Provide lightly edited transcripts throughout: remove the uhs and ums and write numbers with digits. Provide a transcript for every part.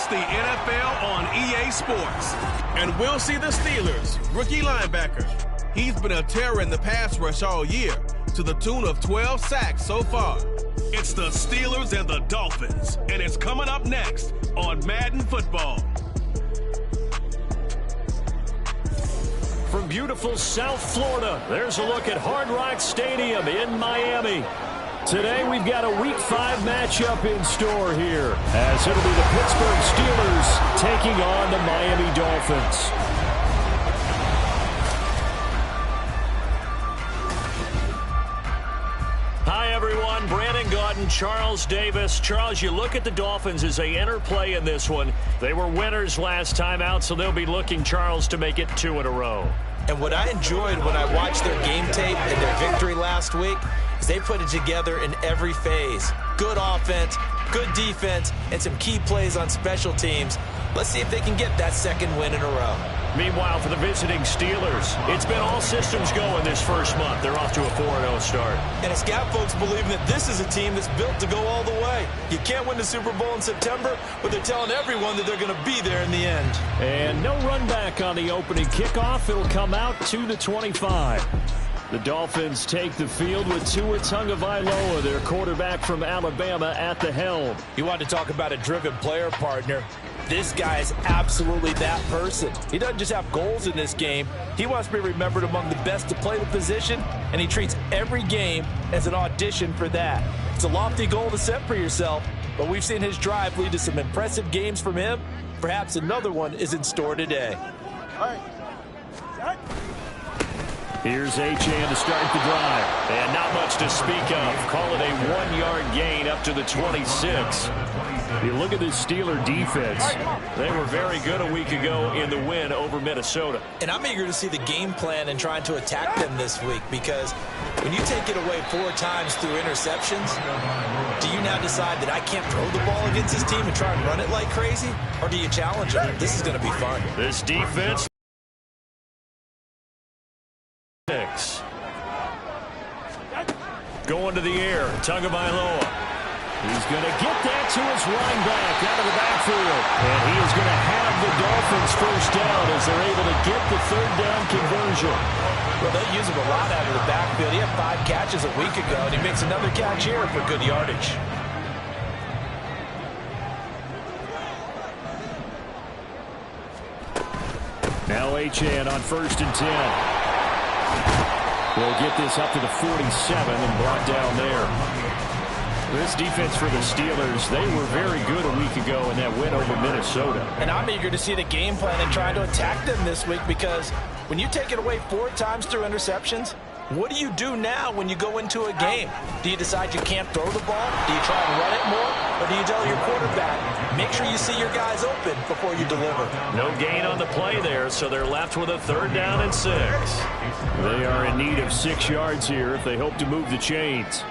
It's the NFL on EA Sports. And we'll see the Steelers' rookie linebacker. He's been a terror in the pass rush all year, to the tune of 12 sacks so far. It's the Steelers and the Dolphins, and it's coming up next on Madden Football. From beautiful South Florida, there's a look at Hard Rock Stadium in Miami. Today we've got a Week 5 matchup in store here, as it'll be the Pittsburgh Steelers taking on the Miami Dolphins. Hi everyone, Brandon Gaudin, Charles Davis. Charles, you look at the Dolphins as they enter play in this one. They were winners last time out, so they'll be looking, Charles, to make it 2 in a row. And what I enjoyed when I watched their game tape and their victory last week is they put it together in every phase. Good offense, good defense, and some key plays on special teams. Let's see if they can get that second win in a row. Meanwhile, for the visiting Steelers, it's been all systems going this first month. They're off to a 4-0 start. And it's got folks believing that this is a team that's built to go all the way. You can't win the Super Bowl in September, but they're telling everyone that they're going to be there in the end. And no run back on the opening kickoff. It'll come out to the 25. The Dolphins take the field with Tua Tagovailoa, their quarterback from Alabama, at the helm. You want to talk about a driven player, partner. This guy is absolutely that person. He doesn't just have goals in this game. He wants to be remembered among the best to play the position, and he treats every game as an audition for that. It's a lofty goal to set for yourself, but we've seen his drive lead to some impressive games from him. Perhaps another one is in store today. All right. Here's Achane to start the drive. And not much to speak of. Call it a 1-yard gain up to the 26. You look at this Steeler defense. They were very good a week ago in the win over Minnesota. And I'm eager to see the game plan and trying to attack them this week, because when you take it away 4 times through interceptions, do you now decide that I can't throw the ball against this team and try and run it like crazy? Or do you challenge them? This is going to be fun. This defense. Going to the air, Tagovailoa. He's going to get that to his running back out of the backfield. And he is going to have the Dolphins first down as they're able to get the 3rd down conversion. Well, they use him a lot out of the backfield. He had 5 catches a week ago, and he makes another catch here for good yardage. Now Achane on 1st and 10. We'll get this up to the 47 and brought down there. This defense for the Steelers, they were very good a week ago in that win over Minnesota. And I'm eager to see the game plan and try to attack them this week, because when you take it away 4 times through interceptions, what do you do now when you go into a game? Do you decide you can't throw the ball? Do you try and run it more? Or do you tell your quarterback, make sure you see your guys open before you deliver? No gain on the play there, so they're left with a 3rd down and 6. They are in need of 6 yards here if they hope to move the chains.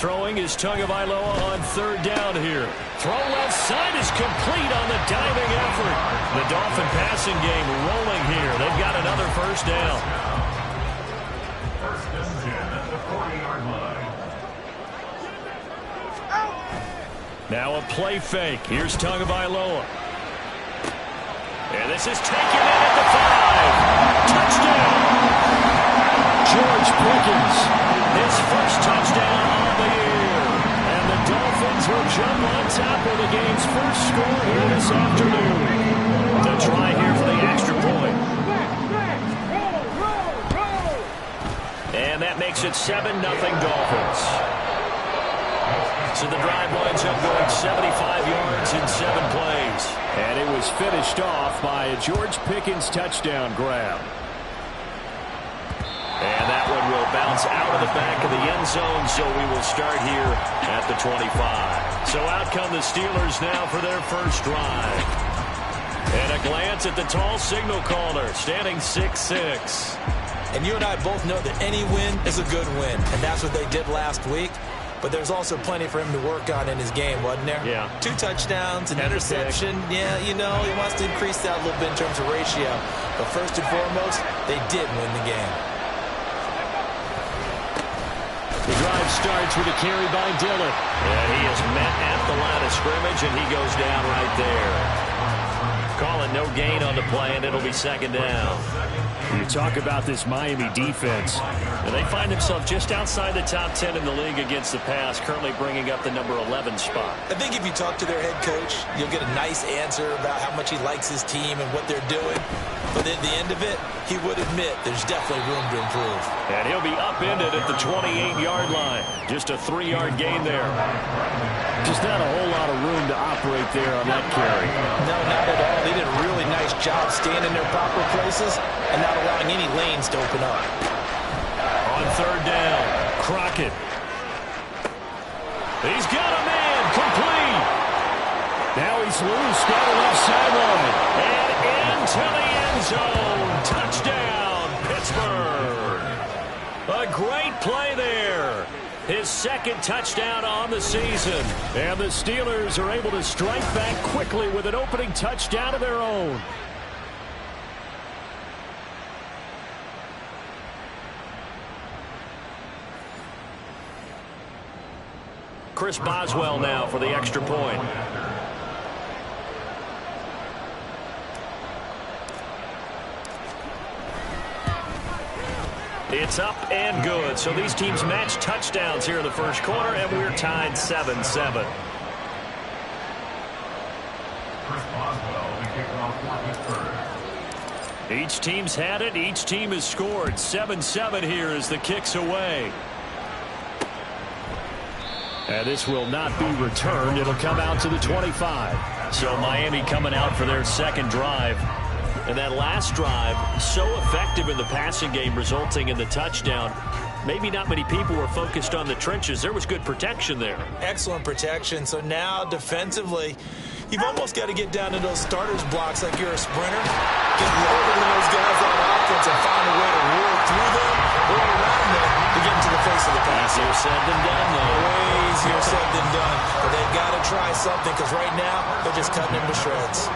Throwing is Tagovailoa on 3rd down here. Throw left side is complete on the diving effort. The Dolphin passing game rolling here. They've got another 1st down. Now a play fake. Here's Tagovailoa. And this is taken in at the 5. Touchdown! George Pickens, his first touchdown on the year. And the Dolphins will jump on top of the game's first score here this afternoon. They'll try here for the extra point. And that makes it 7-0 Dolphins. So the drive winds up going 75 yards in 7 plays. And it was finished off by a George Pickens touchdown grab. And that one will bounce out of the back of the end zone, so we will start here at the 25. So out come the Steelers now for their first drive. And a glance at the tall signal caller, standing 6'6". And you and I both know that any win is a good win, and that's what they did last week. But there's also plenty for him to work on in his game, wasn't there? Yeah. 2 touchdowns, an interception. Yeah, you know, he wants to increase that a little bit in terms of ratio. But first and foremost, they did win the game. The drive starts with a carry by Dillon. And he is met at the line of scrimmage, and he goes down right there. Call it no gain on the play, and it'll be second down. You talk about this Miami defense, and they find themselves just outside the top 10 in the league against the pass, currently bringing up the number 11 spot. I think if you talk to their head coach, you'll get a nice answer about how much he likes his team and what they're doing. But at the end of it, he would admit there's definitely room to improve. And he'll be upended at the 28-yard line. Just a 3-yard gain there. Just not a whole lot of room to operate there on that carry. No, not at all. They did a really nice job staying in their proper places and not allowing any lanes to open up. On third down, Crockett. He's got a man, complete. Now he's loose, down the left sideline. And into the end zone. Touchdown, Pittsburgh. A great play there. His second touchdown on the season. And the Steelers are able to strike back quickly with an opening touchdown of their own. Chris Boswell now for the extra point. It's up and good. So these teams match touchdowns here in the first quarter, and we're tied 7-7. Each team's had it. Each team has scored. 7-7 here as the kick's away. And this will not be returned. It'll come out to the 25. So Miami coming out for their second drive. And that last drive, so effective in the passing game, resulting in the touchdown. Maybe not many people were focused on the trenches. There was good protection there. Excellent protection. So now defensively, you've almost got to get down to those starters blocks like you're a sprinter. Get lower than those guys on offense and find a way to roll through them or around them to get into the face of the pass. Easier said than done, though. Way easier said than done. But they've got to try something because right now they're just cutting him to shreds.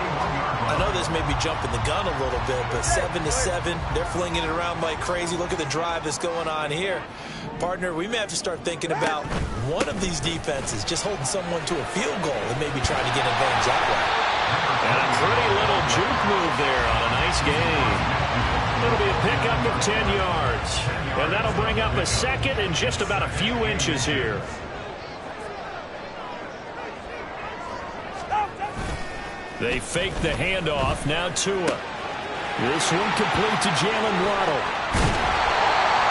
I know this may be jumping the gun a little bit, but 7-7, they're flinging it around like crazy. Look at the drive that's going on here. Partner, we may have to start thinking about one of these defenses just holding someone to a field goal and maybe trying to get advantage that way. And a pretty little juke move there on a nice gain. It'll be a pickup of 10 yards. And that'll bring up a second and just about a few inches here. They fake the handoff. Now Tua. This one complete to Jalen Waddle.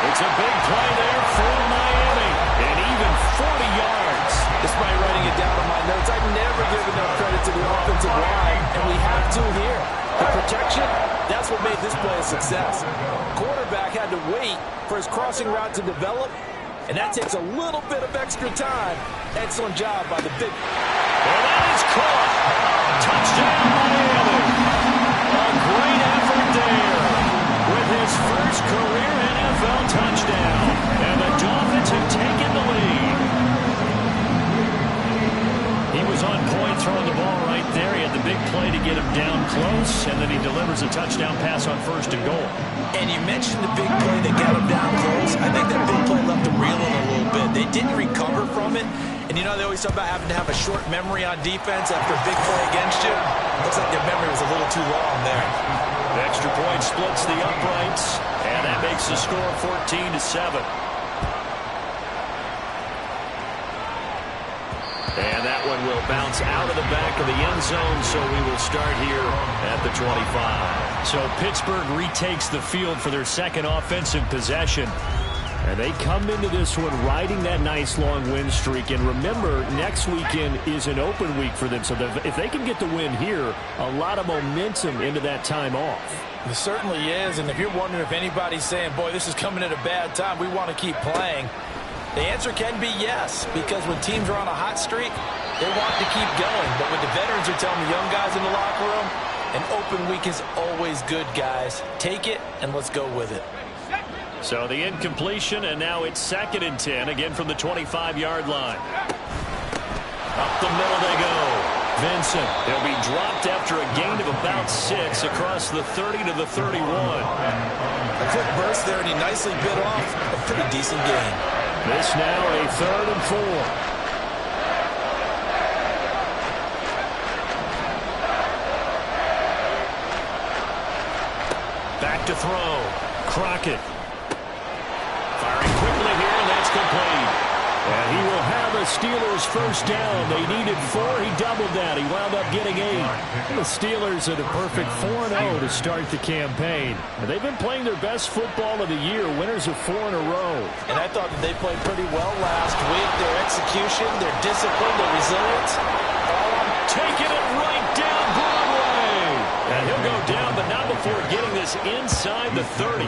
It's a big play there for Miami. And even 40 yards. Despite writing it down on my notes, I've never given enough credit to the offensive line, and we have to here. The protection, that's what made this play a success. Quarterback had to wait for his crossing route to develop, and that takes a little bit of extra time. Excellent job by the big. And that is caught. Touchdown, Miami. A great effort there with his first career NFL touchdown. And the Dolphins have taken the lead. He was on point throwing the ball right there. He had the big play to get him down close, and then he delivers a touchdown pass on first and goal. And you mentioned the big play that got him down close. I think that big play left him reeling a little bit. They didn't recover from it. And you know, they always talk about having to have a short memory on defense after a big play against you. Looks like their memory was a little too long there. The extra point splits the uprights, and that makes the score 14-7. And that one will bounce out of the back of the end zone, so we will start here at the 25. So Pittsburgh retakes the field for their second offensive possession. And they come into this one riding that nice long win streak. And remember, next weekend is an open week for them. So if they can get the win here, a lot of momentum into that time off. It certainly is. And if you're wondering if anybody's saying, boy, this is coming at a bad time, we want to keep playing, the answer can be yes. Because when teams are on a hot streak, they want to keep going. But what the veterans are telling the young guys in the locker room, an open week is always good, guys. Take it and let's go with it. So the incompletion, and now it's 2nd and 10, again from the 25-yard line. Up the middle they go. Vincent, they'll be dropped after a gain of about 6 across the 30 to the 31. A quick burst there, and he nicely bit off a pretty decent gain. This now a 3rd and 4. Back to throw. Crockett. Firing quickly here, and that's complete. And he will have a Steelers first down. They needed 4. He doubled that. He wound up getting 8. The Steelers are the perfect 4-0 to start the campaign. And they've been playing their best football of the year. Winners of 4 in a row. And I thought that they played pretty well last week. Their execution, their discipline, their resilience. Taking it right down Broadway. And he'll go down, but not before getting this inside the 30.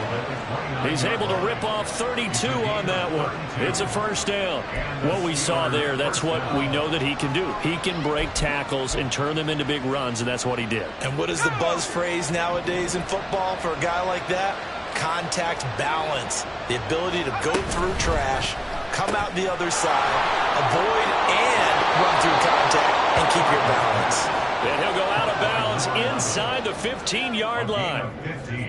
He's able to rip off 32 on that one. It's a first down. What we saw there, that's what we know that he can do. He can break tackles and turn them into big runs, and that's what he did. And what is the buzz phrase nowadays in football for a guy like that? Contact balance. The ability to go through trash, come out the other side, avoid and run through contact, and keep your balance. And he'll go out of bounds inside the 15-yard line.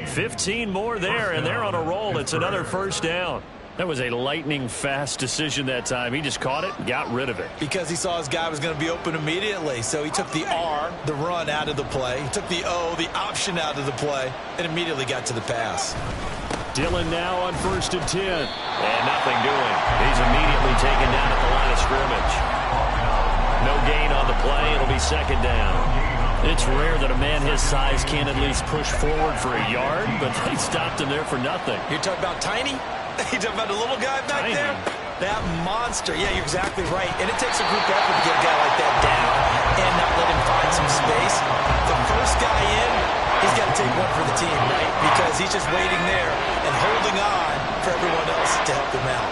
15 more there, and they're on a roll. It's another first down. That was a lightning-fast decision that time. He just caught it and got rid of it. Because he saw his guy was going to be open immediately. So he took the R, the run, out of the play. He took the O, the option, out of the play, and immediately got to the pass. Dillon now on 1st and 10. And nothing doing. He's immediately taken down at the line of scrimmage. No gain on the play. It'll be 2nd down. It's rare that a man his size can at least push forward for a yard, but they stopped him there for nothing. You're talking about tiny? You're talking about the little guy back there? That monster. Yeah, you're exactly right. And it takes a group effort to get a guy like that down and not let him find some space. The first guy in, he's got to take one for the team, right? Because he's just waiting there and holding on for everyone else to help him out.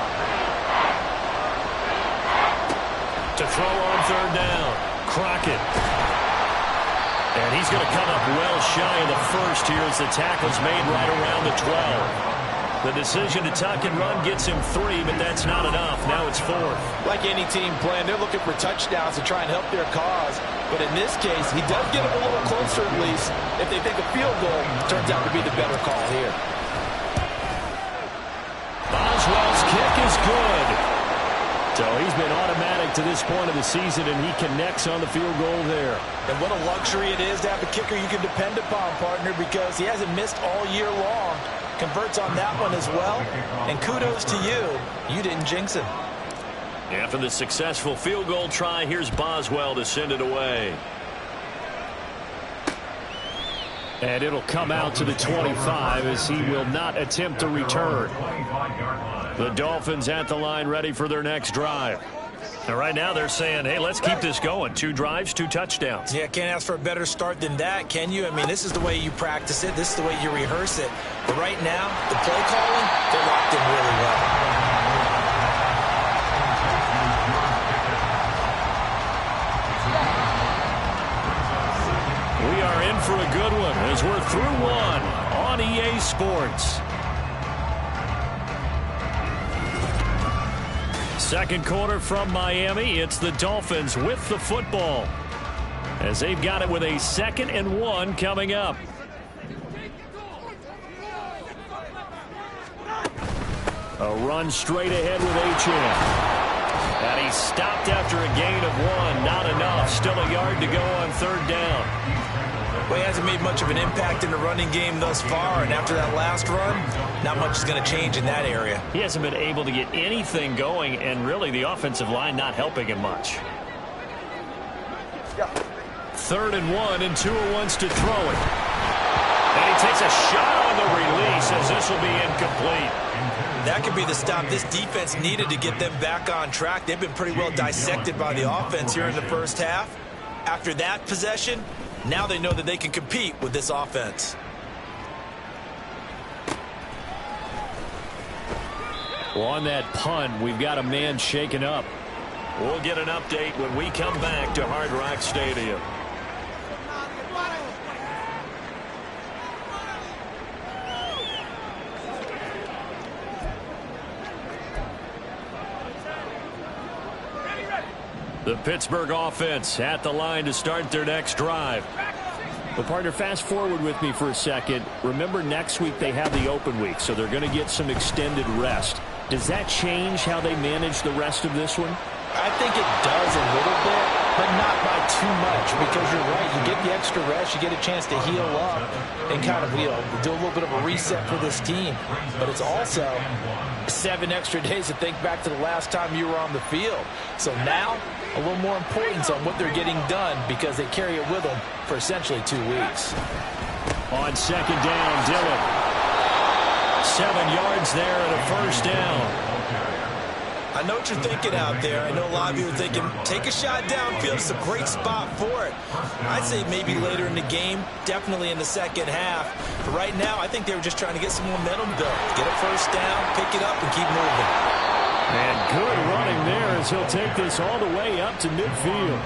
To throw on 3rd down, Crockett. And he's going to come up well shy of the first here as the tackle's made right around the 12. The decision to tuck and run gets him 3, but that's not enough. Now it's 4th. Like any team playing, they're looking for touchdowns to try and help their cause. But in this case, he does get them a little closer at least. If they think a field goal turns out to be the better call here. Boswell's kick is good. So he's been automatic to this point of the season, and he connects on the field goal there. And what a luxury it is to have a kicker you can depend upon, partner, because he hasn't missed all year long. Converts on that one as well. And kudos to you. You didn't jinx him. After the successful field goal try, here's Boswell to send it away. And it'll come out to the 25 as he will not attempt to return. The Dolphins at the line ready for their next drive. And right now they're saying, hey, let's keep this going. 2 drives, 2 touchdowns. Yeah, can't ask for a better start than that, can you? I mean, this is the way you practice it. This is the way you rehearse it. But right now, the play calling, they're locked in really well. We are in for a good one as we're through 1 on EA Sports. Second quarter from Miami. It's the Dolphins with the football as they've got it with a 2nd and 1 coming up. A run straight ahead with H.M. And he stopped after a gain of 1. Not enough. Still a yard to go on 3rd down. Well, he hasn't made much of an impact in the running game thus far, and after that last run, not much is going to change in that area. He hasn't been able to get anything going, and really the offensive line not helping him much. 3rd and 1, and Tua wants to throw it. And he takes a shot on the release as this will be incomplete. That could be the stop this defense needed to get them back on track. They've been pretty well dissected by the offense here in the first half. After that possession, now they know that they can compete with this offense. Well, on that punt, we've got a man shaken up. We'll get an update when we come back to Hard Rock Stadium. The Pittsburgh offense at the line to start their next drive. Well, partner, fast forward with me for a second. Remember, next week they have the open week, so they're going to get some extended rest. Does that change how they manage the rest of this one? I think it does a little bit, but not by too much, because you're right. You get the extra rest, you get a chance to heal up and kind of, do a little bit of a reset for this team. But it's also 7 extra days to think back to the last time you were on the field. So now, a little more importance on what they're getting done because they carry it with them for essentially 2 weeks. On second down, Dillon. 7 yards there and a first down. I know what you're thinking out there. I know a lot of you are thinking, take a shot downfield. It's a great spot for it. I'd say maybe later in the game, definitely in the second half. But right now, I think they were just trying to get some momentum built. Get a first down, pick it up, and keep moving. And good running there as he'll take this all the way up to midfield.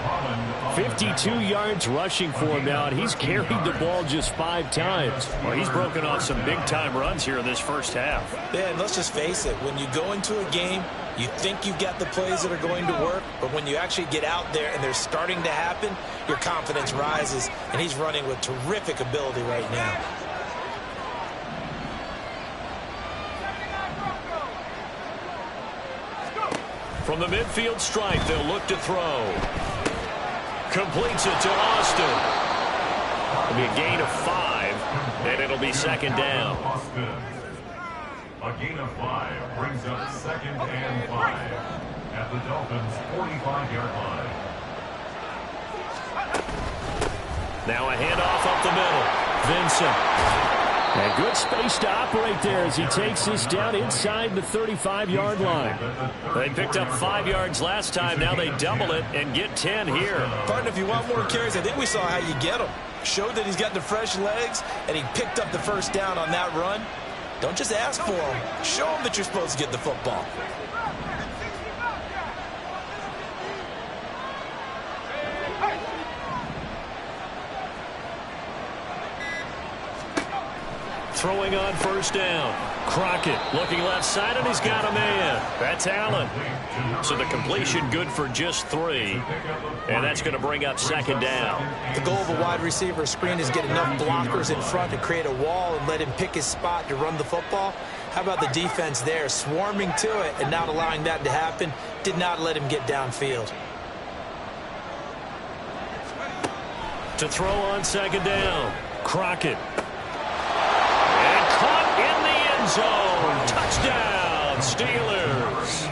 52 yards rushing for him now, and he's carried the ball just 5 times. Well, he's broken off some big-time runs here in this first half. Yeah, and let's just face it. When you go into a game, you think you've got the plays that are going to work, but when you actually get out there and they're starting to happen, your confidence rises, and he's running with terrific ability right now. From the midfield stripe, they'll look to throw. Completes it to Austin. It'll be a gain of 5, and it'll be second down. A gain of 5 brings up second and 5 at the Dolphins' 45-yard line. Now a handoff up the middle. Vincent. And good space to operate there as he takes this down inside the 35-yard line. They picked up 5 yards last time. Now they double it and get 10 here. Partner, if you want more carries, I think we saw how you get them. Showed that he's got the fresh legs, and he picked up the first down on that run. Don't just ask for him. Show him that you're supposed to get the football. Throwing on first down. Crockett looking left side, and he's got a man. That's Allen. So the completion good for just 3. And that's going to bring up second down. The goal of a wide receiver screen is get enough blockers in front to create a wall and let him pick his spot to run the football. How about the defense there, swarming to it and not allowing that to happen? Did not let him get downfield. To throw on second down. Crockett. Zone. Touchdown, Steelers.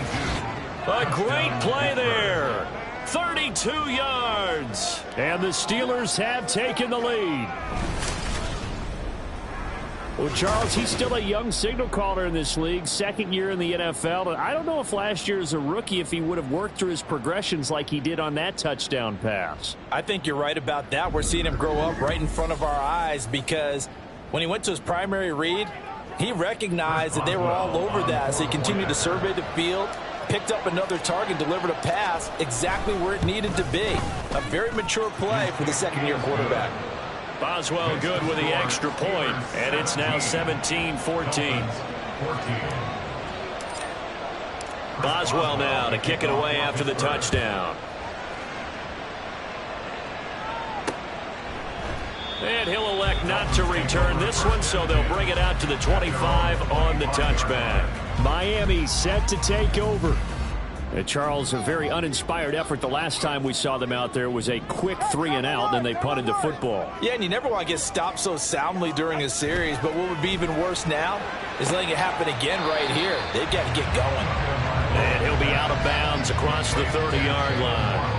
A great play there. 32 yards. And the Steelers have taken the lead. Well, Charles, he's still a young signal caller in this league, second year in the NFL. But I don't know if last year as a rookie if he would have worked through his progressions like he did on that touchdown pass. I think you're right about that. We're seeing him grow up right in front of our eyes because when he went to his primary read, he recognized that they were all over that, so he continued to survey the field, picked up another target, delivered a pass exactly where it needed to be. A very mature play for the second-year quarterback. Boswell good with the extra point, and it's now 17-14. Boswell now to kick it away after the touchdown. And he'll elect not to return this one, so they'll bring it out to the 25 on the touchback. Miami set to take over. And Charles, a very uninspired effort the last time we saw them out there was a quick 3-and-out, and they punted the football. Yeah, and you never want to get stopped so soundly during a series, but what would be even worse now is letting it happen again right here. They've got to get going. And he'll be out of bounds across the 30-yard line.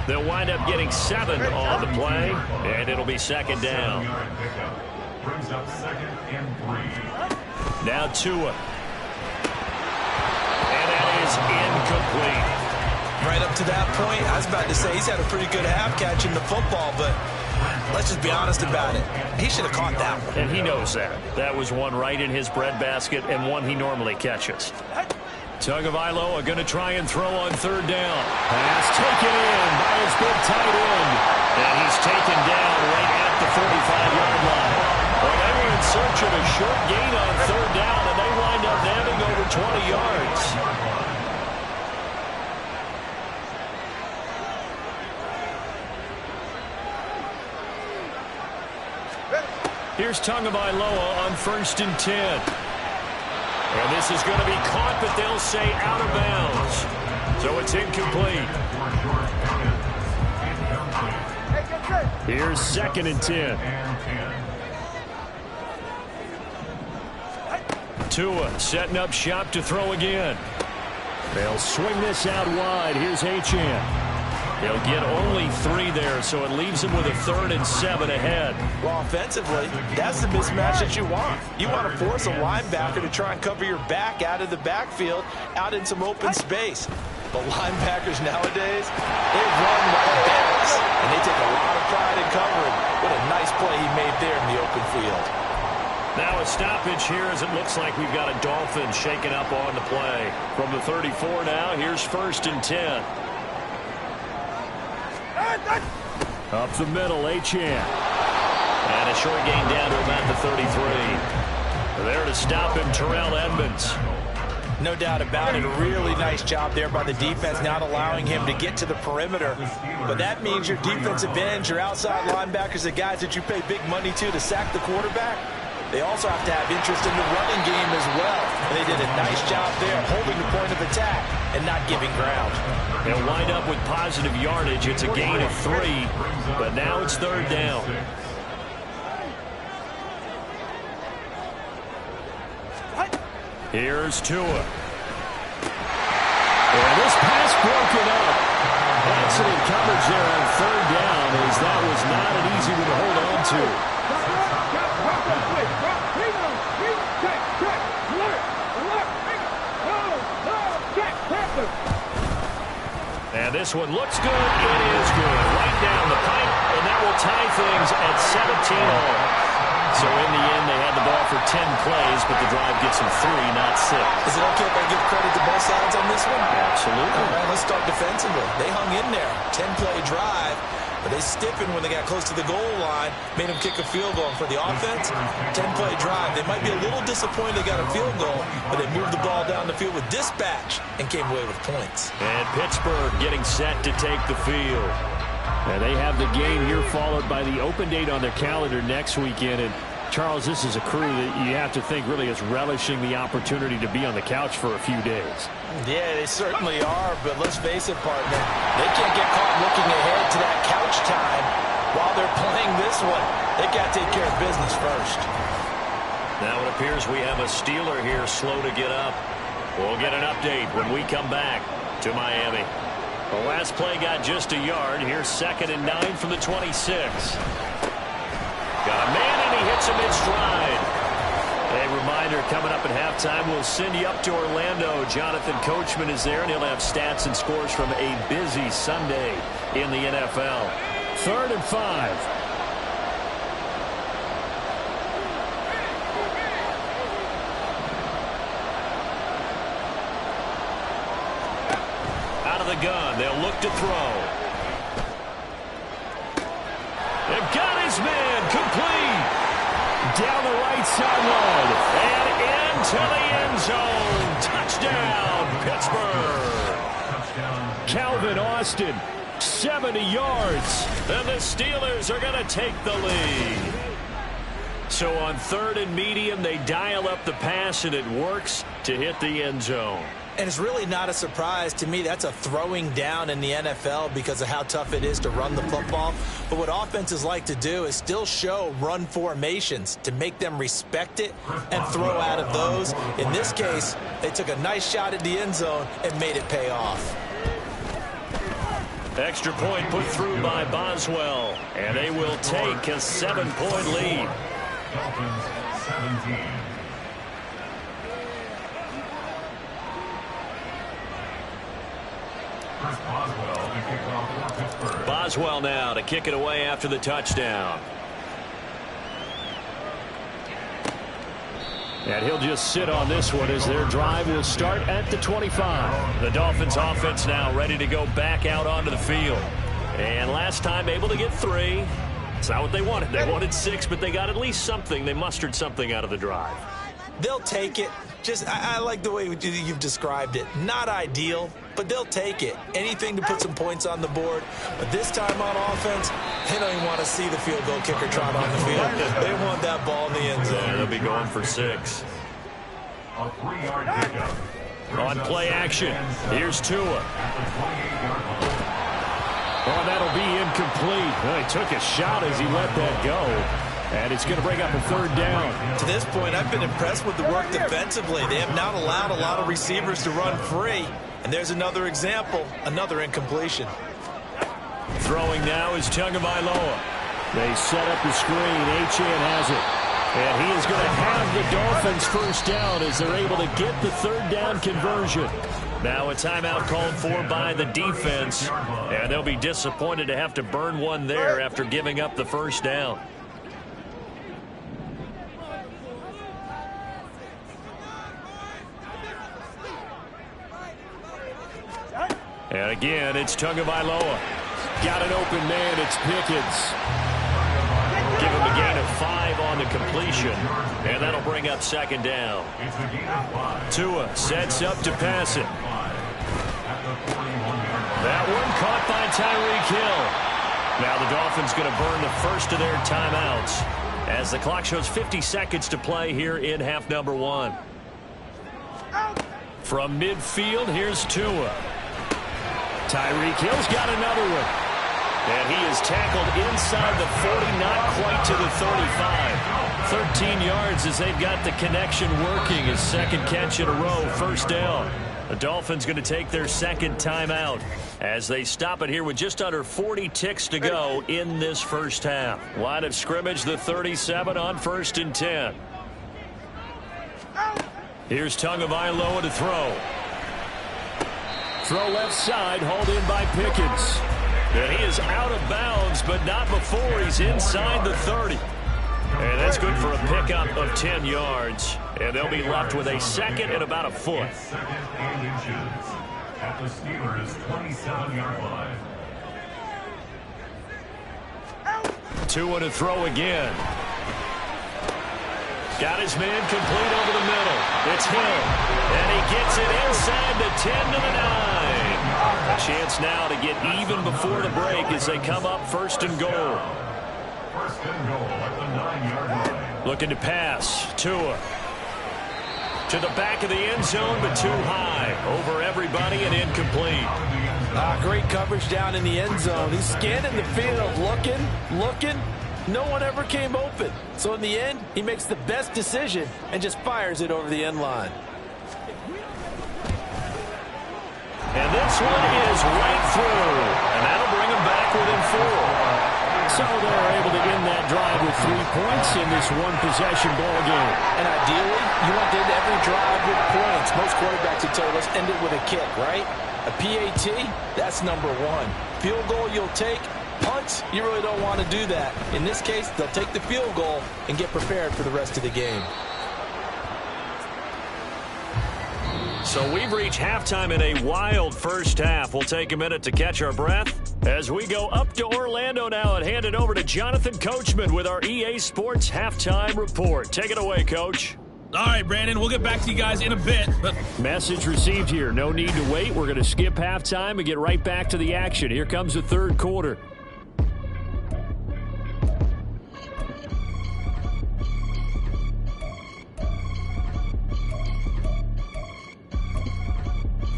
They'll wind up getting 7 on the play, and it'll be second down. Brings up second and 3. Now Tua. And that is incomplete. Right up to that point, I was about to say he's had a pretty good half catching the football, but let's just be honest about it. He should have caught that one. And he knows that. That was one right in his breadbasket and one he normally catches. Tagovailoa going to try and throw on third down. Pass taken in by his big tight end. And he's taken down right at the 45-yard line. Well, they were in search of a short gain on third down, and they wind up nabbing over 20 yards. Here's Tagovailoa on 1st and 10. And this is going to be caught, but they'll say out of bounds. So it's incomplete. Here's 2nd and 10. Tua setting up shop to throw again. They'll swing this out wide. Here's Achane. He'll get only 3 there, so it leaves him with a 3rd and 7 ahead. Well, offensively, that's the mismatch that you want. You want to force a linebacker to try and cover your back out of the backfield, out in some open space. But linebackers nowadays, they run like backs, and they take a lot of pride in covering. What a nice play he made there in the open field. Now a stoppage here as it looks like we've got a Dolphins shaking up on the play. From the 34 now, here's 1st and 10. Up the middle, Achane. And a short gain down to about the 33. There to stop him, Terrell Edmunds. No doubt about it. A really nice job there by the defense, not allowing him to get to the perimeter. But that means your defensive ends, your outside linebackers, the guys that you pay big money to sack the quarterback, they also have to have interest in the running game as well. And they did a nice job there holding the point of attack and not giving ground. They'll wind up with positive yardage. It's a gain of 3, but now it's 3rd down. Here's Tua. And this pass broken up. Excellent coverage there on 3rd down, as that was not an easy one to hold on to. And this one looks good. It is good. Right down the pipe, and that will tie things at 17-all. So in the end, they had the ball for 10 plays, but the drive gets them 3, not 6. Is it okay if I give credit to both sides on this one? Absolutely. All right, let's start defensively. They hung in there. 10-play drive, but they stiffened when they got close to the goal line, made them kick a field goal. And for the offense, 10-play drive. They might be a little disappointed they got a field goal, but they moved the ball down the field with dispatch and came away with points. And Pittsburgh getting set to take the field. And they have the game here followed by the open date on their calendar next weekend. And Charles, this is a crew that you have to think really is relishing the opportunity to be on the couch for a few days. Yeah, they certainly are, but let's face it, partner, they can't get caught looking ahead to that couch time while they're playing this one. They got to take care of business first. Now it appears we have a Steeler here slow to get up. We'll get an update when we come back to Miami. The last play got just a yard. Here's 2nd and 9 from the 26. Got a man, and he hits him in stride. A reminder, coming up at halftime, we'll send you up to Orlando. Jonathan Coachman is there, and he'll have stats and scores from a busy Sunday in the NFL. 3rd and 5. Out of the gun, they'll look to throw. They've got his man, complete. Down the right sideline and into the end zone. Touchdown, Pittsburgh. Calvin Austin, 70 yards. And the Steelers are going to take the lead. So on 3rd and medium, they dial up the pass, and it works to hit the end zone. And it's really not a surprise to me. That's a throwing down in the NFL because of how tough it is to run the football. But what offenses like to do is still show run formations to make them respect it and throw out of those. In this case, they took a nice shot at the end zone and made it pay off. Extra point put through by Boswell. And they will take a 7-point lead. Dolphins 17. Boswell now to kick it away after the touchdown. And he'll just sit on this one as their drive will start at the 25. The Dolphins offense now ready to go back out onto the field. And last time able to get 3. It's not what they wanted. They wanted 6, but they got at least something. They mustered something out of the drive. They'll take it. I like the way you've described it. Not ideal, but they'll take it. Anything to put some points on the board. But this time on offense, they don't even want to see the field goal kicker trot on the field. They want that ball in the end zone. Yeah, they'll be going for 6. A 3-yard pickup. On play action, here's Tua. At the 28-yard line. Oh, that'll be incomplete. Well, he took a shot as he let that go. And it's going to bring up a third down. To this point, I've been impressed with the work defensively. They have not allowed a lot of receivers to run free. And there's another example, another incompletion. Throwing now is Tagovailoa. They set up the screen. Achane has it. And he is going to have the Dolphins first down as they're able to get the third down conversion. Now a timeout called for by the defense. And they'll be disappointed to have to burn one there after giving up the first down. And again, it's Tagovailoa. Got an open man. It's Pickens. Give him a gain of 5 on the completion. And that'll bring up second down. Tua sets up to pass it. That one caught by Tyreek Hill. Now the Dolphins going to burn the first of their timeouts as the clock shows 50 seconds to play here in half number 1. From midfield, here's Tua. Tyreek Hill's got another one. And he is tackled inside the 40, not quite to the 35. 13 yards as they've got the connection working. His second catch in a row, first down. The Dolphins going to take their second timeout as they stop it here with just under 40 ticks to go in this first half. Line of scrimmage, the 37 on 1st and 10. Here's Tagovailoa to throw. Throw left side, hauled in by Pickens. And he is out of bounds, but not before he's inside the 30. And that's good for a pickup of 10 yards. And they'll be left with a second and about a foot. Second and inches. At the Steelers' 27-yard line. Tua to throw again. Got his man complete over the middle. It's Hill. And he gets it inside the 10 to the 9. A chance now to get even before the break as they come up 1st and goal. 1st and goal at the 9-yard line. Looking to pass. Tua. To the back of the end zone, but too high. Over everybody and incomplete. Great coverage down in the end zone. He's scanning the field, looking. No one ever came open. So in the end, he makes the best decision and just fires it over the end line. And this one is right through. And that'll bring him back within 4. So they're able to end that drive with 3 points in this one-possession ball game. And ideally, you want to end every drive with points. Most quarterbacks would tell us end it with a kick, right? A PAT, that's number 1. Field goal you'll take. Punts, you really don't want to do that. In this case, they'll take the field goal and get prepared for the rest of the game. So we've reached halftime in a wild first half. We'll take a minute to catch our breath as we go up to Orlando now and hand it over to Jonathan Coachman with our EA Sports Halftime Report. Take it away, Coach. All right, Brandon, we'll get back to you guys in a bit. But message received here. No need to wait. We're going to skip halftime and get right back to the action. Here comes the third quarter.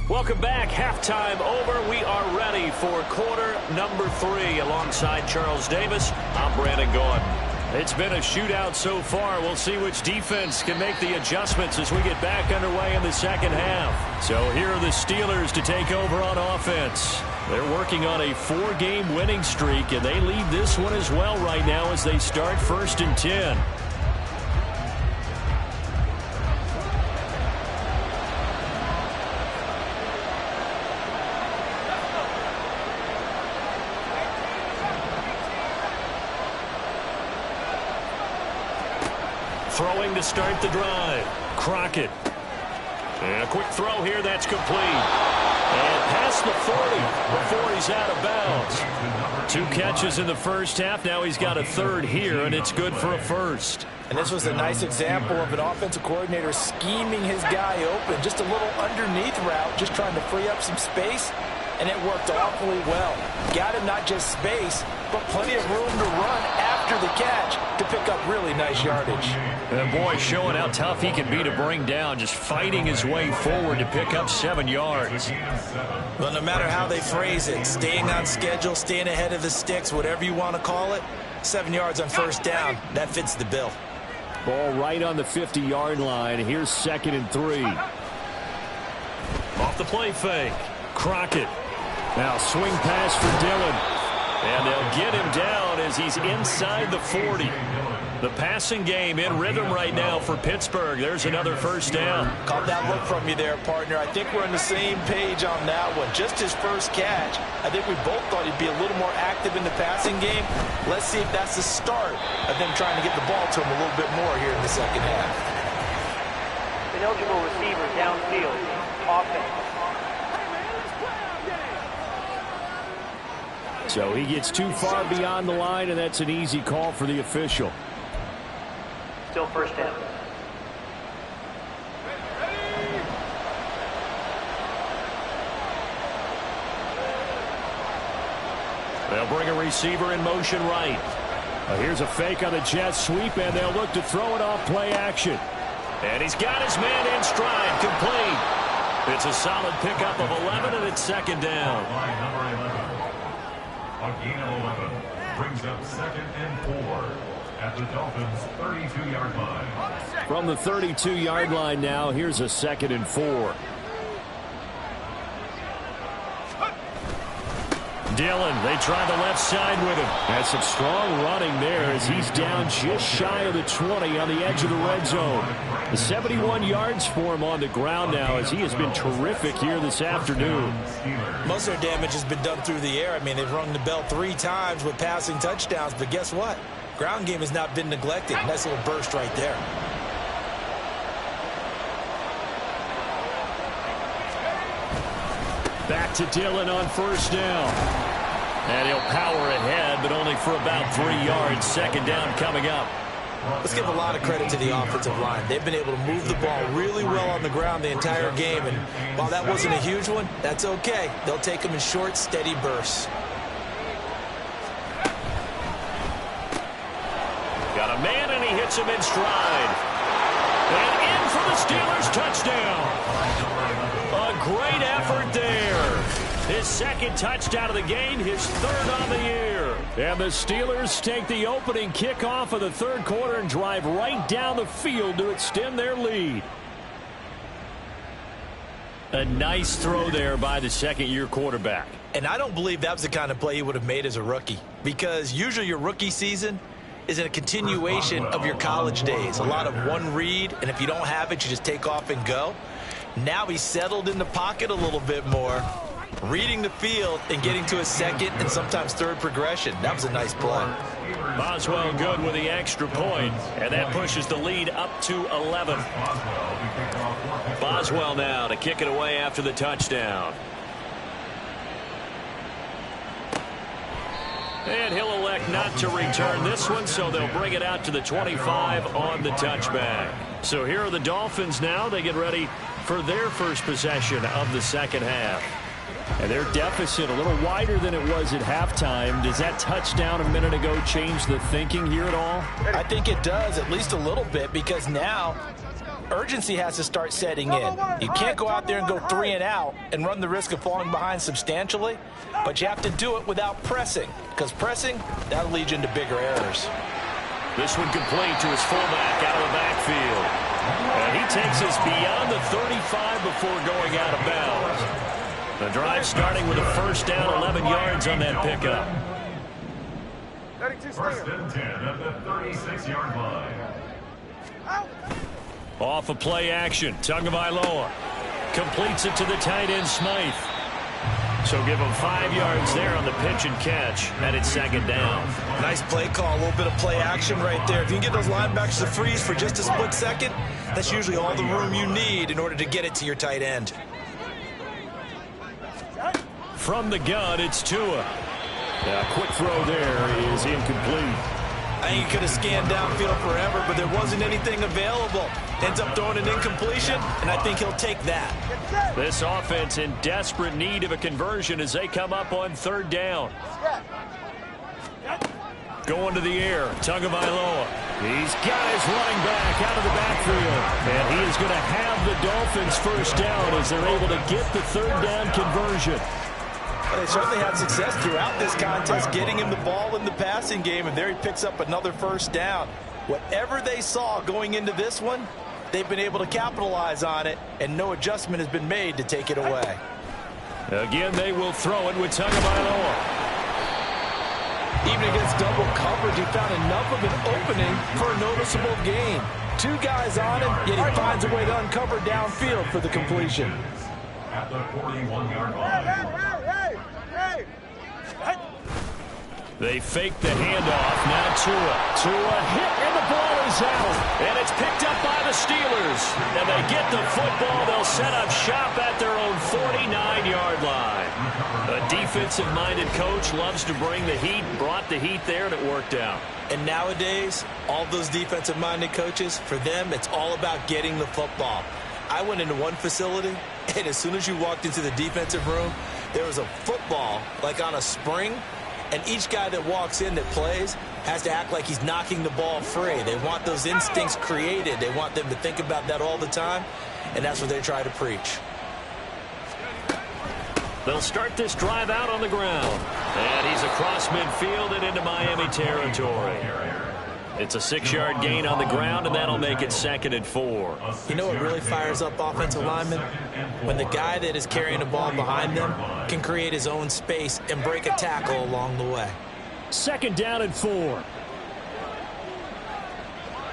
Welcome back. Halftime over. We are ready for quarter number 3. Alongside Charles Davis, I'm Brandon Gordon. It's been a shootout so far. We'll see which defense can make the adjustments as we get back underway in the second half. So here are the Steelers to take over on offense. They're working on a 4-game winning streak, and they lead this one as well right now as they start 1st and 10. Throwing to start the drive. Crockett. And a quick throw here. That's complete. And past the 40 before he's out of bounds. 2 catches in the first half. Now he's got a third here, and it's good for a first. And this was a nice example of an offensive coordinator scheming his guy open. Just a little underneath route, just trying to free up some space. And it worked awfully well. Got him not just space, but plenty of room to run after after the catch to pick up really nice yardage. And boy, showing how tough he can be to bring down, just fighting his way forward to pick up 7 yards. Well, no matter how they phrase it, staying on schedule, staying ahead of the sticks, whatever you want to call it, 7 yards on first down, that fits the bill. Ball right on the 50-yard line. Here's 2nd and 3. Off the play fake. Crockett. Now swing pass for Dillon. And they'll get him down as he's inside the 40. The passing game in rhythm right now for Pittsburgh. There's another first down. Caught that look from you there, partner. I think we're on the same page on that one. Just his first catch. I think we both thought he'd be a little more active in the passing game. Let's see if that's the start of them trying to get the ball to him a little bit more here in the second half. Ineligible receiver downfield. Offense. So he gets too far beyond the line, and that's an easy call for the official. Still first down. They'll bring a receiver in motion right. Here's a fake on the jet sweep, and they'll look to throw it off play action. And he's got his man in stride, complete. It's a solid pickup of 11, and it's 2nd down. A gain of 11 brings up 2nd and 4 at the Dolphins' 32-yard line. From the 32-yard line now, here's a 2nd and 4. Dillon, they try the left side with him. That's some strong running there as he's down just shy of the 20 on the edge of the red zone. The 71 yards for him on the ground now as he has been terrific here this afternoon. Most of their damage has been done through the air. I mean, they've rung the bell 3 times with passing touchdowns, but guess what? Ground game has not been neglected. Nice little burst right there. Back to Dillon on first down. And he'll power ahead, but only for about 3 yards. 2nd down coming up. Let's give a lot of credit to the offensive line. They've been able to move the ball really well on the ground the entire game. And while that wasn't a huge one, that's okay. They'll take them in short, steady bursts. Got a man, and he hits him in stride. And in for the Steelers' touchdown. A great effort there. His 2nd touchdown of the game, his 3rd on the year. And the Steelers take the opening kickoff of the 3rd quarter and drive right down the field to extend their lead. A nice throw there by the 2nd-year quarterback. And I don't believe that was the kind of play he would have made as a rookie, because usually your rookie season is a continuation of your college days. A lot of one read, and if you don't have it, you just take off and go. Now he's settled in the pocket a little bit more, reading the field and getting to a 2nd and sometimes 3rd progression. That was a nice play. Boswell good with the extra point, and that pushes the lead up to 11. Boswell now to kick it away after the touchdown. And he'll elect not to return this one, so they'll bring it out to the 25 on the touchback. So here are the Dolphins now. They get ready for their first possession of the 2nd half. And their deficit a little wider than it was at halftime. Does that touchdown a minute ago change the thinking here at all? I think it does, at least a little bit, because now urgency has to start setting in. You can't go out there and go 3 and out and run the risk of falling behind substantially, but you have to do it without pressing, because pressing, that'll lead you into bigger errors. This one complete to his fullback out of the backfield. And he takes us beyond the 35 before going out of bounds. The drive starting with a first down, 11 yards on that pickup. 1st and 10 at the 36-yard line. Off of play action, Tagovailoa completes it to the tight end Smythe. So give him 5 yards there on the pitch and catch, and it's 2nd down. Nice play call, a little bit of play action right there. If you can get those linebackers to freeze for just a split second, that's usually all the room you need in order to get it to your tight end. From the gun, it's Tua. Quick throw there is incomplete. I think he could have scanned downfield forever, but there wasn't anything available. Ends up throwing an incompletion, and I think he'll take that. This offense in desperate need of a conversion as they come up on 3rd down. Going to the air. Tagovailoa. He's got his running back out of the backfield. And he is going to have the Dolphins first down as they're able to get the third down conversion. Well, they certainly had success throughout this contest getting him the ball in the passing game, and there he picks up another first down. Whatever they saw going into this one, they've been able to capitalize on it, and no adjustment has been made to take it away. Again, they will throw it with Tagovailoa. Even against double coverage, he found enough of an opening for a noticeable gain. Two guys on him, yet he finds a way to uncover downfield for the completion. At the 41-yard line. They fake the handoff. Now Tua hit, and the ball is out. And it's picked up by the Steelers. And they get the football. They'll set up shop at their own 49-yard line. A defensive-minded coach loves to bring the heat, brought the heat there, and it worked out. And nowadays, all those defensive-minded coaches, for them, it's all about getting the football. I went into one facility, and as soon as you walked into the defensive room, there was a football, like on a spring, and each guy that walks in that plays has to act like he's knocking the ball free. They want those instincts created. They want them to think about that all the time, and that's what they try to preach. They'll start this drive out on the ground. And he's across midfield and into Miami territory. It's a 6-yard gain on the ground, and that'll make it 2nd and 4. You know what really fires up offensive linemen? When the guy that is carrying the ball behind them can create his own space and break a tackle along the way. 2nd down and 4.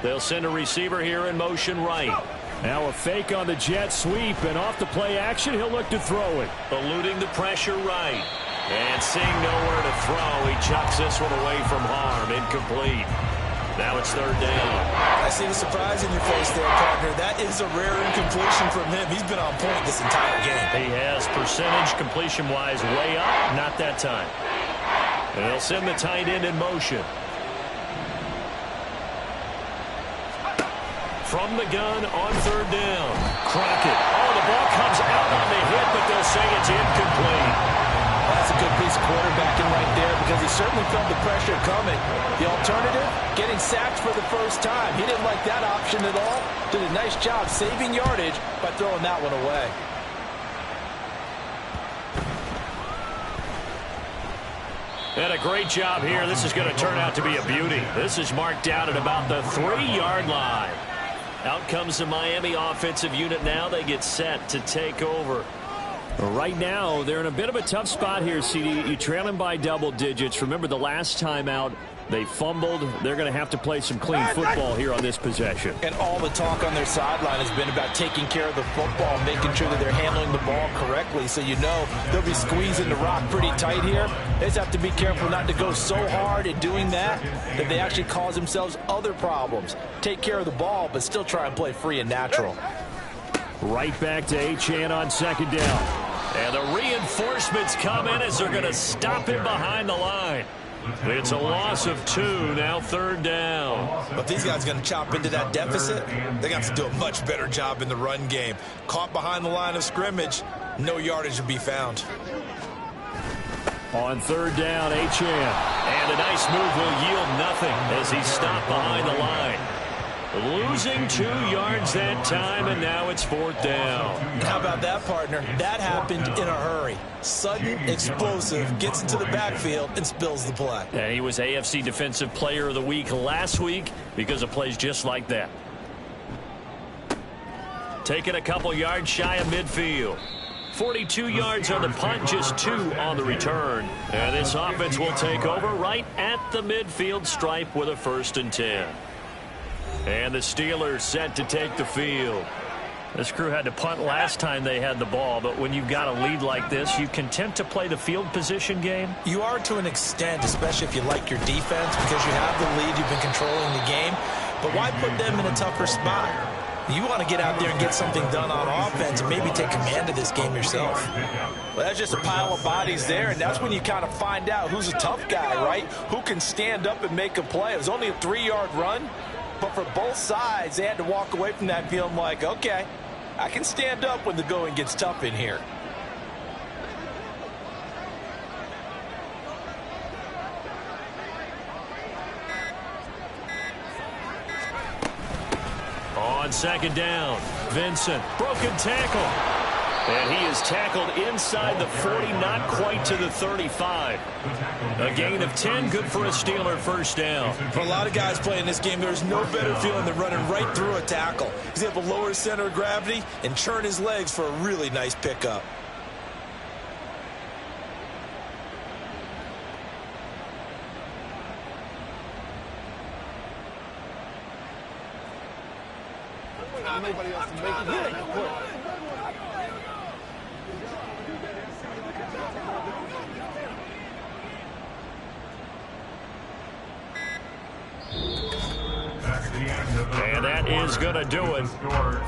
They'll send a receiver here in motion right. Now a fake on the jet sweep, and off the play action, he'll look to throw it. Eluding the pressure right. And seeing nowhere to throw, he chucks this one away from harm. Incomplete. Now it's 3rd down. I see the surprise in your face there, partner. That is a rare incompletion from him. He's been on point this entire game. He has percentage completion-wise way up. Not that time. And they'll send the tight end in motion. From the gun on 3rd down. Crockett. Oh, the ball comes out on the hit, but they'll say it's incomplete. That's a good piece of quarterbacking right there because he certainly felt the pressure coming. The alternative, getting sacked for the first time. He didn't like that option at all. Did a nice job saving yardage by throwing that one away. And a great job here. This is going to turn out to be a beauty. This is marked out at about the 3-yard line. Out comes the Miami offensive unit now. They get set to take over. Right now, they're in a bit of a tough spot here, CD. You trail them by double digits. Remember the last time out, they fumbled. They're going to have to play some clean football here on this possession. And all the talk on their sideline has been about taking care of the football, making sure that they're handling the ball correctly. So you know they'll be squeezing the rock pretty tight here. They just have to be careful not to go so hard at doing that they actually cause themselves other problems. Take care of the ball, but still try and play free and natural. Right back to Achane on 2nd down. And the reinforcements come in as they're going to stop him behind the line. It's a loss of 2, now 3rd down. But these guys are going to chop into that deficit. They got to do a much better job in the run game. Caught behind the line of scrimmage, no yardage to be found. On 3rd down, Achane. And a nice move will yield nothing as he's stopped behind the line. Losing 2 yards that time, and now it's 4th down. How about that, partner? That happened in a hurry. Sudden, explosive, gets into the backfield, and spills the play. And he was AFC Defensive Player of the Week last week because of plays just like that. Taking a couple yards shy of midfield. 42 yards on the punt, just 2 on the return. And this offense will take over right at the midfield stripe with a 1st and 10. And the Steelers set to take the field. This crew had to punt last time they had the ball, but when you've got a lead like this, you content to play the field position game? You are to an extent, especially if you like your defense, because you have the lead, you've been controlling the game. But why put them in a tougher spot? You want to get out there and get something done on offense and maybe take command of this game yourself. Well, that's just a pile of bodies there, and that's when you kind of find out who's a tough guy, right? Who can stand up and make a play. It was only a 3-yard run. But for both sides, they had to walk away from that feeling like, okay, I can stand up when the going gets tough in here. On second down, Vincent, broken tackle. And he is tackled inside the 40, not quite to the 35. A gain of 10, good for a Steeler first down. For a lot of guys playing this game, there's no better feeling than running right through a tackle. He's able to lower his center of gravity and churn his legs for a really nice pickup. Nobody else to make it good. And that is going to do it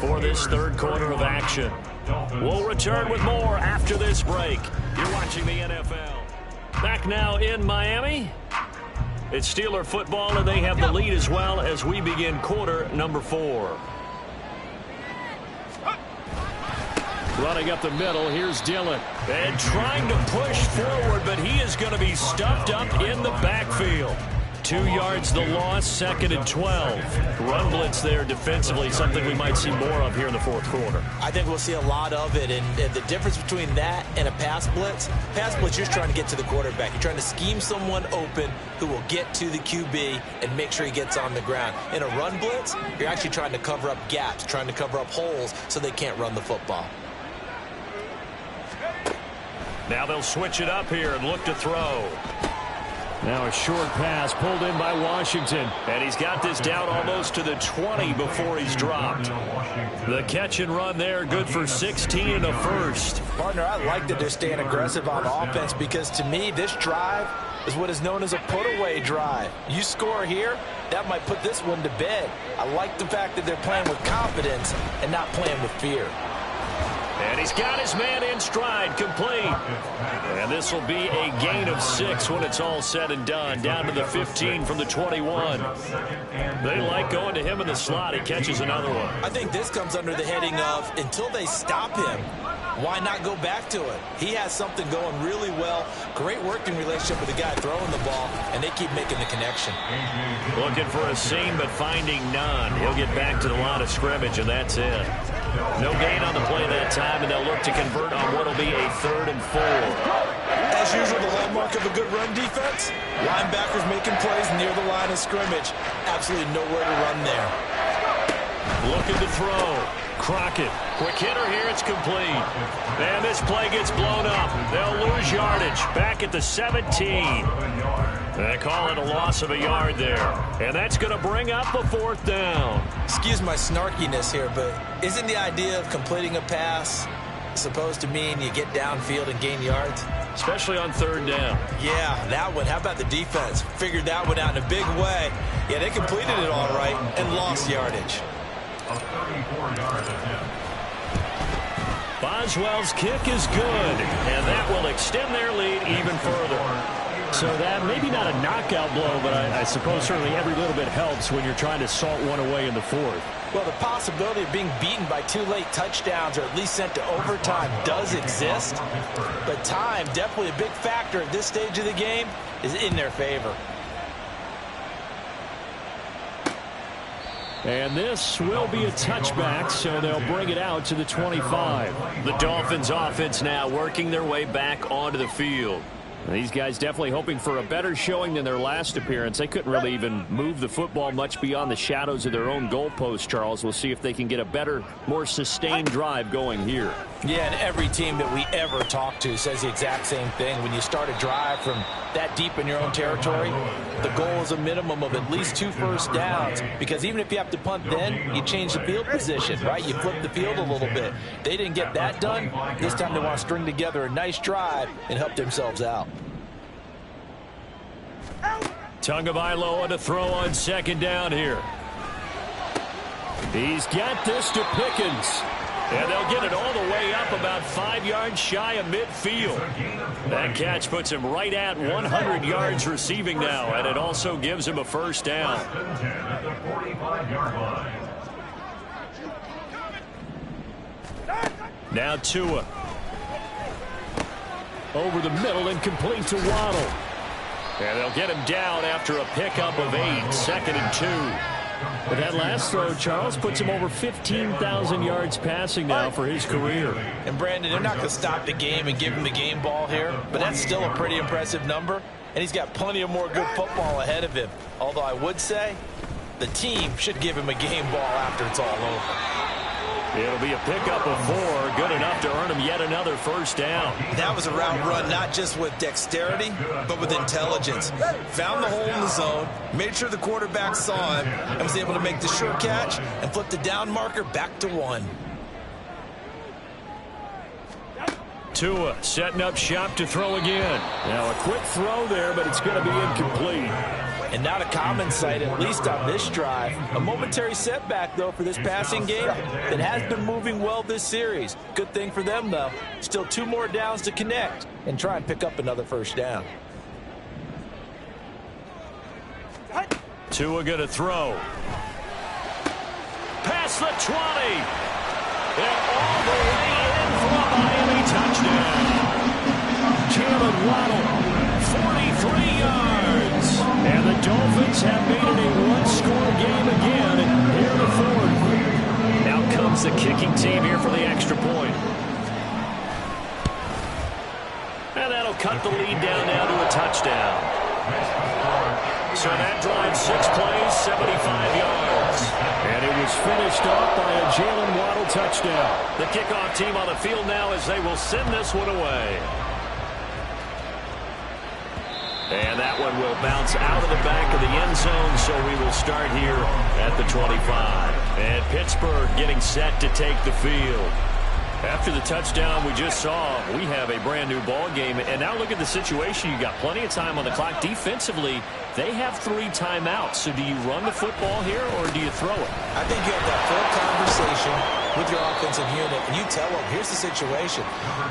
for this third quarter of action. We'll return with more after this break. You're watching the NFL. Back now in Miami. It's Steeler football, and they have the lead as well as we begin quarter number 4. Running up the middle, here's Dillon. And trying to push forward, but he is going to be stuffed up in the backfield. 2 yards the loss, 2nd and 12. Run blitz there defensively, something we might see more of here in the fourth quarter. I think we'll see a lot of it, and the difference between that and a pass blitz, you're just trying to get to the quarterback. You're trying to scheme someone open who will get to the QB and make sure he gets on the ground. In a run blitz, you're actually trying to cover up gaps, trying to cover up holes so they can't run the football. Now they'll switch it up here and look to throw. Now a short pass pulled in by Washington. And he's got this down almost to the 20 before he's dropped. The catch and run there, good for 16 and a first. Partner, I like that they're staying aggressive on offense because to me, this drive is what is known as a put-away drive. You score here, that might put this one to bed. I like the fact that they're playing with confidence and not playing with fear. And he's got his man in stride, complete. And this will be a gain of 6 when it's all said and done. Down to the 15 from the 21. They like going to him in the slot. He catches another one. I think this comes under the heading of until they stop him, why not go back to it? He has something going really well. Great working relationship with the guy throwing the ball, and they keep making the connection. Looking for a seam, but finding none. He'll get back to the line of scrimmage, and that's it. No gain on the play that time, and they'll look to convert on what will be a 3rd and 4. As usual, the hallmark of a good run defense, linebackers making plays near the line of scrimmage. Absolutely nowhere to run there. Looking to throw. Crockett, quick hitter here, it's complete. And this play gets blown up. They'll lose yardage. Back at the 17. They call it a loss of a yard there. And that's going to bring up a 4th down. Excuse my snarkiness here, but isn't the idea of completing a pass supposed to mean you get downfield and gain yards? Especially on 3rd down. Yeah, that one. How about the defense? Figured that one out in a big way. Yeah, they completed it all right and lost yardage. A 34-yard attempt. Boswell's kick is good, and that will extend their lead even further. So that maybe not a knockout blow, but I suppose certainly every little bit helps when you're trying to salt one away in the 4th. Well, the possibility of being beaten by 2 late touchdowns or at least sent to overtime does exist, but time, definitely a big factor at this stage of the game, is in their favor. And this will be a touchback, so they'll bring it out to the 25. The Dolphins offense now working their way back onto the field. These guys definitely hoping for a better showing than their last appearance. They couldn't really even move the football much beyond the shadows of their own goalpost, Charles. We'll see if they can get a better, more sustained drive going here. Yeah, and every team that we ever talk to says the exact same thing. When you start a drive from that deep in your own territory, the goal is a minimum of at least 2 first downs, because even if you have to punt then, you change the field position, right? You flip the field a little bit. They didn't get that done. This time they want to string together a nice drive and help themselves out. Tagovailoa to throw on 2nd down here. He's got this to Pickens. And they'll get it all the way up about 5 yards shy of midfield. That catch puts him right at 100 yards receiving now, and it also gives him a 1st down. At the 45-yard line. Now Tua. Over the middle and complete to Waddle. And they'll get him down after a pickup of 8, 2nd and 2. But that last throw, Charles, puts him over 15,000 yards passing now for his career. And Brandon, they're not going to stop the game and give him the game ball here, but that's still a pretty impressive number, and he's got plenty of more good football ahead of him. Although I would say the team should give him a game ball after it's all over. It'll be a pickup of 4, good enough to earn him yet another first down. That was a route run not just with dexterity, but with intelligence. Found the hole in the zone, made sure the quarterback saw him, and was able to make the sure catch and flip the down marker back to 1. Tua setting up shop to throw again. Now a quick throw there, but it's going to be incomplete. And not a common sight, at least on this drive. A momentary setback, though, for this passing game that has been moving well this series. Good thing for them, though. Still 2 more downs to connect and try and pick up another first down. Tua going to throw. Past the 20. And all the way in for a Miami touchdown. Jalen Waddle, 43 yards. And the Dolphins have made it a one-score game again here in the 4th. Now comes the kicking team here for the extra point. And that'll cut the lead down now to a touchdown. So that drive 6 plays, 75 yards. And it was finished off by a Jalen Waddle touchdown. The kickoff team on the field now as they will send this one away. And that one will bounce out of the back of the end zone, so we will start here at the 25. And Pittsburgh getting set to take the field. After the touchdown we just saw, we have a brand new ball game. And now look at the situation. You got plenty of time on the clock. Defensively, they have 3 timeouts. So do you run the football here or do you throw it? I think you have that full conversation with your offensive unit, and you tell them, here's the situation.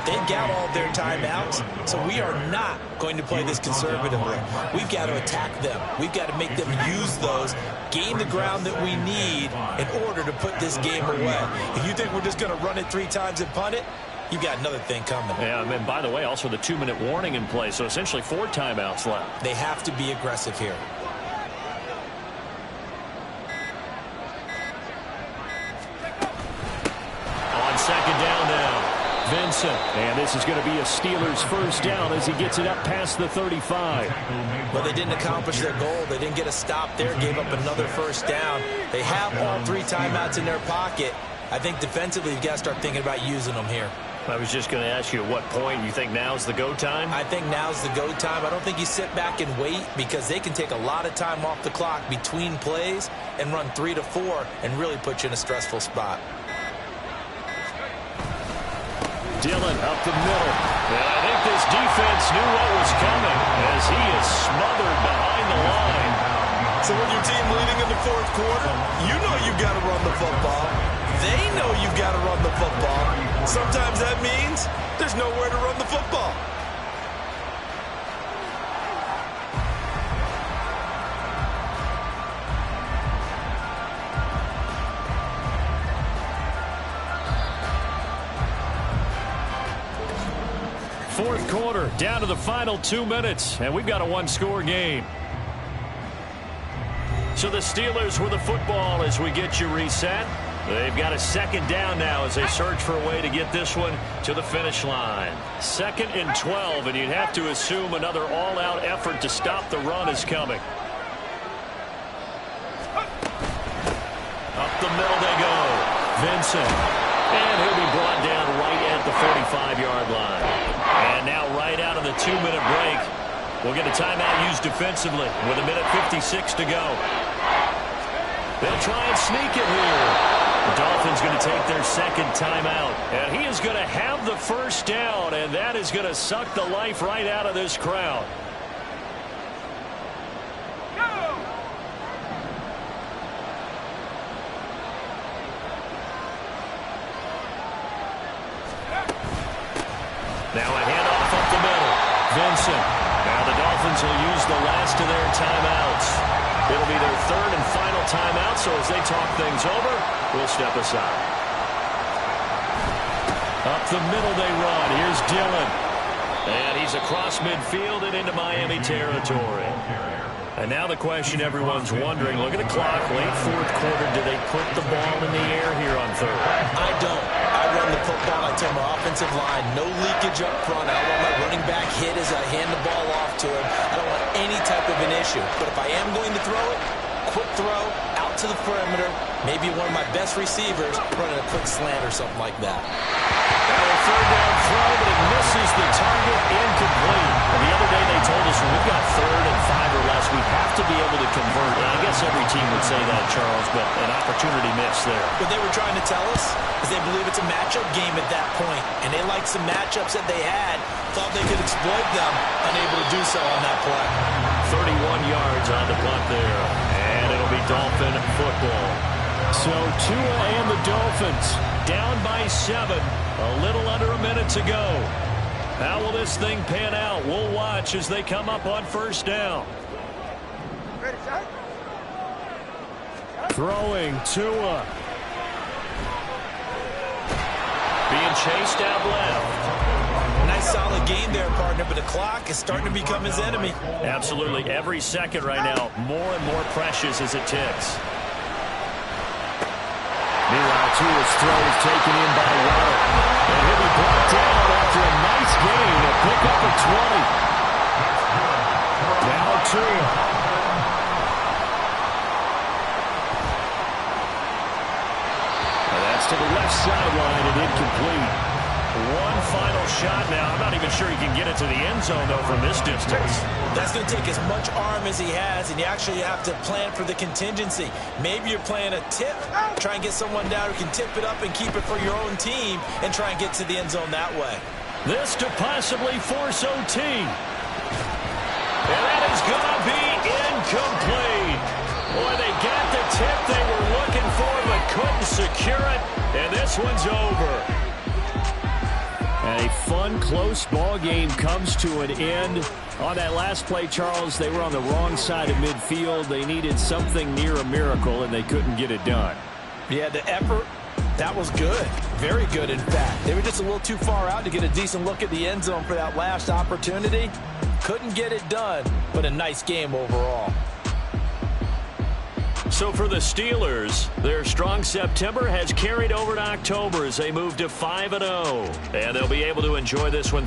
They've got all their timeouts, so we are not going to play this conservatively. We've got to attack them. We've got to make them use those, gain the ground that we need in order to put this game away. If you think we're just going to run it 3 times and punt it, you've got another thing coming. Yeah, and by the way, also the 2-minute warning in play, so essentially 4 timeouts left. They have to be aggressive here. On second down now, Vincent. And this is going to be a Steelers first down as he gets it up past the 35. Well, they didn't accomplish their goal. They didn't get a stop there, gave up another first down. They have all 3 timeouts in their pocket. I think defensively you've got to start thinking about using them here. I was just going to ask you at what point you think now's the go time? I think now's the go time. I don't think you sit back and wait because they can take a lot of time off the clock between plays and run 3 to 4 and really put you in a stressful spot. Dillon up the middle. And I think this defense knew what was coming as he is smothered behind the line. So when your team leading in the 4th quarter, you know you've got to run the football. They know you've got to run the football. Sometimes that means there's nowhere to run the football. Fourth quarter, down to the final 2 minutes, and we've got a one-score game. So the Steelers with the football as we get you reset. They've got a second down now as they search for a way to get this one to the finish line. 2nd and 12, and you'd have to assume another all-out effort to stop the run is coming. Up the middle they go. Vincent. And he'll be brought down right at the 45-yard line. And now right out of the 2-minute break, we'll get a timeout used defensively with 1:56 to go. They'll try and sneak it here. The Dolphins going to take their 2nd timeout. And he is going to have the first down, and that is going to suck the life right out of this crowd. Now a handoff up the middle. Vincent. Now the Dolphins will use the last of their timeouts. It'll be their 3rd and final timeout, so as they talk things over, we'll step aside. Up the middle they run. Here's Dillon. And he's across midfield and into Miami territory. And now the question everyone's wondering, look at the clock, late fourth quarter, do they put the ball in the air here on third? I don't. I run the football. I tell my offensive line, no leakage up front. I don't want my running back hit as I hand the ball off to him. I don't want any type of an issue. But if I am going to throw it, quick throw, out to the perimeter, maybe one of my best receivers running a quick slant or something like that. Now a third down throw, but it misses the target, incomplete. And the other day they told us when we've got 3rd and 5 or less, we have to be able to convert. And I guess every team would say that, Charles, but an opportunity missed there. What they were trying to tell us is they believe it's a matchup game at that point, and they liked some matchups that they had, thought they could exploit them, unable to do so on that play. 31 yards on the punt there, and it'll be Dolphin football. So Tua and the Dolphins down by 7, a little under a minute to go. How will this thing pan out? We'll watch as they come up on first down. Throwing Tua. Being chased out left. Nice solid game there, partner, but the clock is starting to become his enemy. Absolutely. Every second right now, more and more precious as it ticks. Meanwhile, Tua's throw is taken in by Waddle. And he'll be brought down after a nice gain to pick up a 20. Now Tua. And that's to the left sideline and incomplete. One final shot now. I'm not even sure he can get it to the end zone, though, from this distance. That's going to take as much arm as he has, and you actually have to plan for the contingency. Maybe you're playing a tip, try and get someone down who can tip it up and keep it for your own team and try and get to the end zone that way. This to possibly force OT. And that is going to be incomplete. Boy, they got the tip they were looking for but couldn't secure it, and this one's over. A fun, close ball game comes to an end. On that last play, Charles, they were on the wrong side of midfield. They needed something near a miracle, and they couldn't get it done. Yeah, the effort, that was good. Very good, in fact. They were just a little too far out to get a decent look at the end zone for that last opportunity. Couldn't get it done, but a nice game overall. So for the Steelers, their strong September has carried over to October as they move to 5-0. And they'll be able to enjoy this one